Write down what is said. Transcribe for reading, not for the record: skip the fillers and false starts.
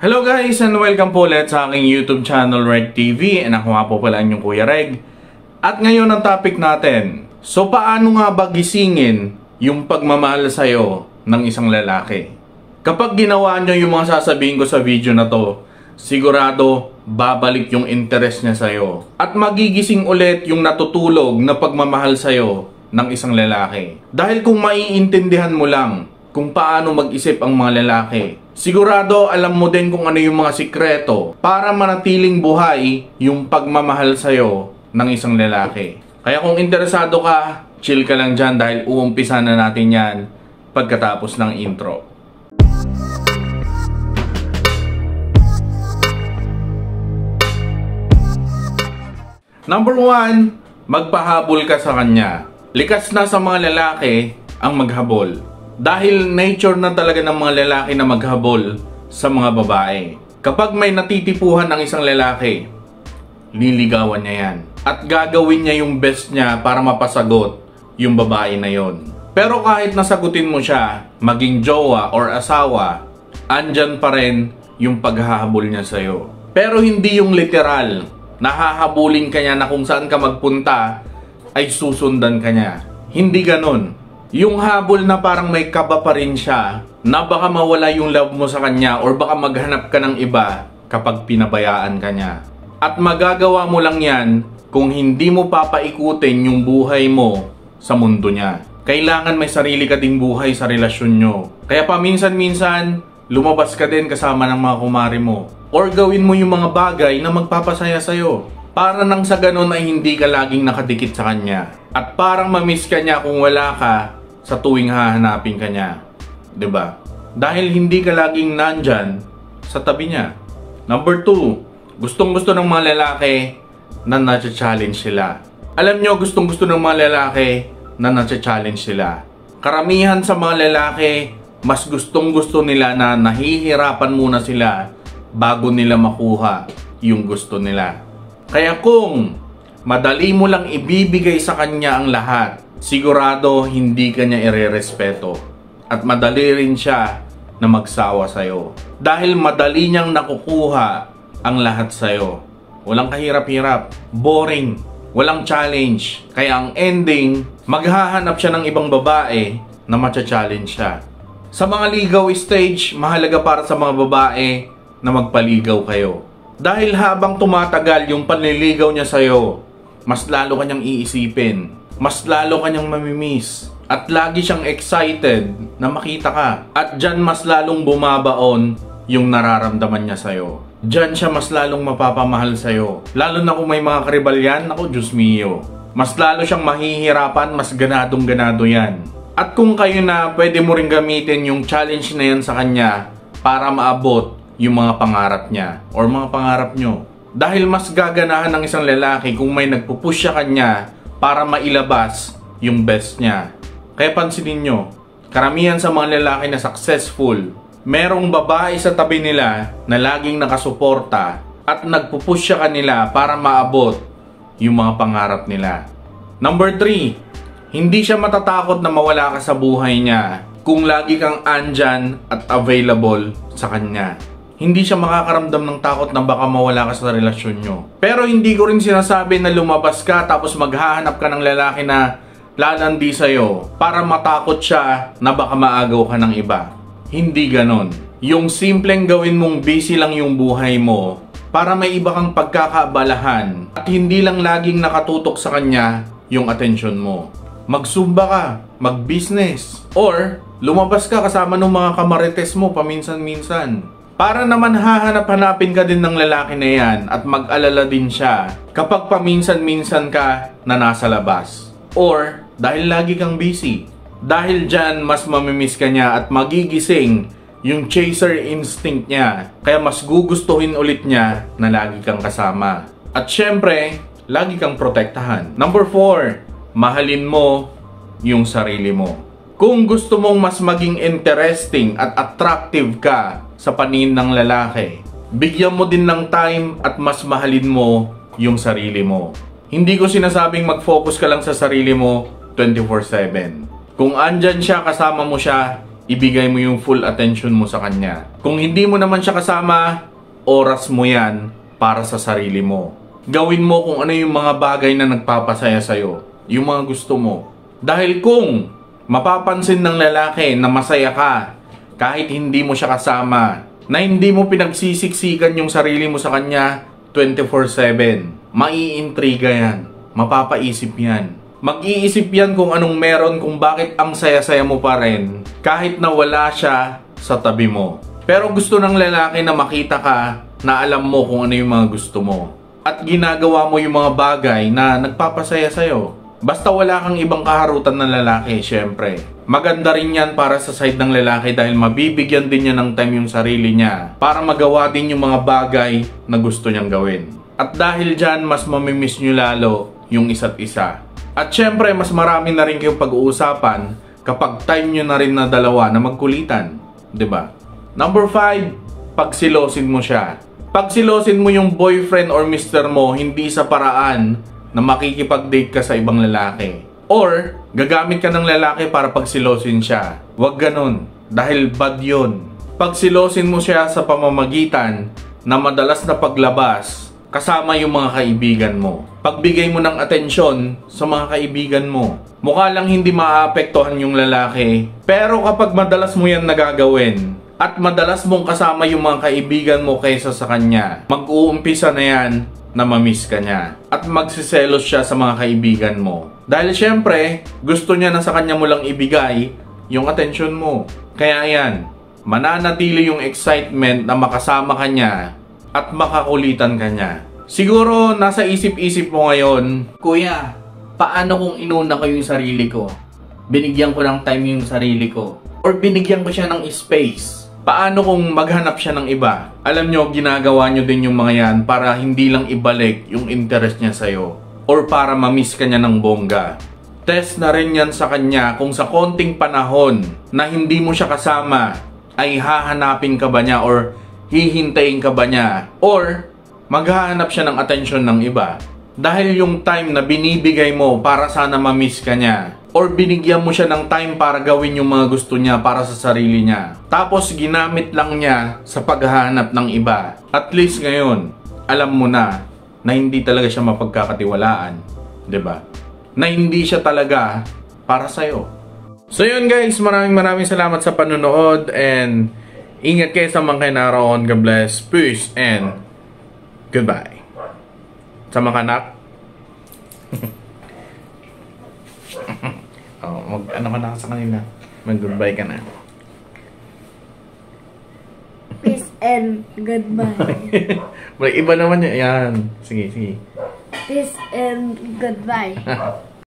Hello guys and welcome po ulit sa aking YouTube channel Reg TV, and ako nga po pala ang inyong Kuya Reg. At ngayon ang topic natin, so paano nga ba gisingin yung pagmamahal sa'yo ng isang lalaki? Kapag ginawa nyo yung mga sasabihin ko sa video na to, sigurado babalik yung interest niya sa'yo at magigising ulit yung natutulog na pagmamahal sa'yo ng isang lalaki. Dahil kung maiintindihan mo lang kung paano mag-isip ang mga lalaki, sigurado alam mo din kung ano yung mga sikreto para manatiling buhay yung pagmamahal sa'yo ng isang lalaki. Kaya kung interesado ka, chill ka lang dyan dahil uumpisa na natin yan pagkatapos ng intro. Number 1, magpahabol ka sa kanya. Likas na sa mga lalaki ang maghabol. Dahil nature na talaga ng mga lalaki na maghabol sa mga babae. Kapag may natitipuhan ng isang lalaki, liligawan niya yan. At gagawin niya yung best niya para mapasagot yung babae na yon. Pero kahit nasagutin mo siya, maging jowa or asawa, andyan pa rin yung paghahabol niya sa'yo. Pero hindi yung literal, nahahabulin ka niya na kung saan ka magpunta, ay susundan ka niya. Hindi ganon. Yung habol na parang may kaba pa rin siya, na baka mawala yung love mo sa kanya or baka maghanap ka ng iba kapag pinabayaan ka niya. At magagawa mo lang yan kung hindi mo papaikutin yung buhay mo sa mundo niya. Kailangan may sarili ka ding buhay sa relasyon nyo. Kaya paminsan-minsan, lumabas ka din kasama ng mga kumari mo. Or gawin mo yung mga bagay na magpapasaya sa'yo. Para nang sa ganun ay hindi ka laging nakadikit sa kanya. At parang mamiss ka niya kung wala ka sa tuwing hahanapin ka niya. 'Di ba? Dahil hindi ka laging nandyan sa tabi niya. Number 2, gustong-gusto ng mga lalaki na na-challenge sila. Alam nyo, gustong-gusto ng mga lalaki na na-challenge sila. Karamihan sa mga lalaki, mas gustong-gusto nila na nahihirapan muna sila bago nila makuha yung gusto nila. Kaya kung madali mo lang ibibigay sa kanya ang lahat, sigurado hindi ka niya irerespeto at madali rin siya na magsawa sa'yo. Dahil madali niyang nakukuha ang lahat sa'yo. Walang kahirap-hirap, boring, walang challenge. Kaya ang ending, maghahanap siya ng ibang babae na matcha-challenge siya. Sa mga ligaw stage, mahalaga para sa mga babae na magpaligaw kayo. Dahil habang tumatagal yung panliligaw niya sa'yo, mas lalo kanyang iisipin, mas lalo kanyang mamimiss, at lagi siyang excited na makita ka. At dyan mas lalong bumabaon yung nararamdaman niya sa'yo. Dyan siya mas lalong mapapamahal sa'yo. Lalo na kung may mga karibalyan, ako Diyos mio, mas lalo siyang mahihirapan, mas ganadong-ganado yan. At kung kayo na, pwede mo rin gamitin yung challenge na yan sa kanya para maabot yung mga pangarap niya or mga pangarap nyo. Dahil mas gaganahan ng isang lalaki kung may nagpupush siya kanya para mailabas yung best niya. Kaya pansinin nyo, karamihan sa mga lalaki na successful, merong babae sa tabi nila na laging nakasuporta at nagpupush siya kanila para maabot yung mga pangarap nila. Number 3, hindi siya matatakot na mawala ka sa buhay niya kung lagi kang andyan at available sa kanya. Hindi siya makakaramdam ng takot na baka mawala ka sa relasyon nyo. Pero hindi ko rin sinasabi na lumabas ka tapos maghahanap ka ng lalaki na lalandi sa'yo para matakot siya na baka maagaw ka ng iba. Hindi ganon. Yung simpleng gawin mong busy lang yung buhay mo para may iba kang pagkakaabalahan at hindi lang laging nakatutok sa kanya yung atensyon mo. Magsumba ka, mag-business, or lumabas ka kasama ng mga kamarites mo paminsan-minsan. Para naman hahanap-hanapin ka din ng lalaki na yan at mag-alala din siya kapag paminsan-minsan ka na nasa labas. Or dahil lagi kang busy. Dahil dyan mas mamimiss ka niya at magigising yung chaser instinct niya. Kaya mas gugustuhin ulit niya na lagi kang kasama. At syempre, lagi kang protektahan. Number 4, mahalin mo yung sarili mo. Kung gusto mong mas maging interesting at attractive ka sa paningin ng lalaki, bigyan mo din ng time at mas mahalin mo yung sarili mo. Hindi ko sinasabing mag-focus ka lang sa sarili mo 24/7. Kung andyan siya, kasama mo siya, ibigay mo yung full attention mo sa kanya. Kung hindi mo naman siya kasama, oras mo yan para sa sarili mo. Gawin mo kung ano yung mga bagay na nagpapasaya sa'yo, yung mga gusto mo. Dahil kung mapapansin ng lalaki na masaya ka kahit hindi mo siya kasama, na hindi mo pinagsisiksikan yung sarili mo sa kanya 24/7, maiintriga yan, mapapaisip yan. Mag-iisip yan kung anong meron, kung bakit ang saya-saya mo pa rin kahit na wala siya sa tabi mo. Pero gusto ng lalaki na makita ka na alam mo kung ano yung mga gusto mo at ginagawa mo yung mga bagay na nagpapasaya sa'yo. Basta wala kang ibang kaharutan na lalaki, syempre. Maganda rin yan para sa side ng lalaki dahil mabibigyan din niya ng time yung sarili niya para magawa din yung mga bagay na gusto niyang gawin. At dahil dyan, mas mamimiss nyo lalo yung isa't isa. At syempre, mas marami na rin kayong pag-uusapan kapag time nyo na rin na dalawa na magkulitan. 'Di ba? Number 5, pagsilosin mo siya. Pagsilosin mo yung boyfriend or mister mo hindi sa paraan na makikipag-date ka sa ibang lalaki. Or, gagamit ka ng lalaki para pagsilosin siya. Huwag ganun. Dahil bad yun. Pagsilosin mo siya sa pamamagitan na madalas na paglabas kasama yung mga kaibigan mo. Pagbigay mo ng atensyon sa mga kaibigan mo. Mukha lang hindi maapektuhan yung lalaki, pero kapag madalas mo yan nagagawin at madalas mong kasama yung mga kaibigan mo kaysa sa kanya, mag-uumpisa na yan na mamiss ka niya at magsiselos siya sa mga kaibigan mo. Dahil syempre, gusto niya na sa kanya mo lang ibigay yung atensyon mo. Kaya yan, mananatili yung excitement na makasama ka niya at makakulitan ka niya. Siguro nasa isip-isip mo ngayon, Kuya, paano kung inuna ko yung sarili ko? Binigyan ko ng time yung sarili ko. Or binigyan ko siya ng space. Paano kung maghanap siya ng iba? Alam nyo, ginagawa nyo din yung mga yan para hindi lang ibalik yung interest niya sa'yo. Or para mamiss ka niya ng bongga. Test na rin yan sa kanya kung sa konting panahon na hindi mo siya kasama, ay hahanapin ka ba niya or hihintayin ka ba niya? Or maghahanap siya ng atensyon ng iba? Dahil yung time na binibigay mo para sana mamiss ka niya, or binigyan mo siya ng time para gawin yung mga gusto niya para sa sarili niya, tapos ginamit lang niya sa paghahanap ng iba. At least ngayon, alam mo na hindi talaga siya mapagkakatiwalaan, 'di ba? Na hindi siya talaga para sa'yo. So yun guys, maraming salamat sa panonood and ingat kayo sa mga naroon. God bless, peace and goodbye. Sama ka nak? Ano ka na sa kanila? Mag-goodbye ka na. Peace and goodbye. May iba naman yan. Sige. Peace and goodbye.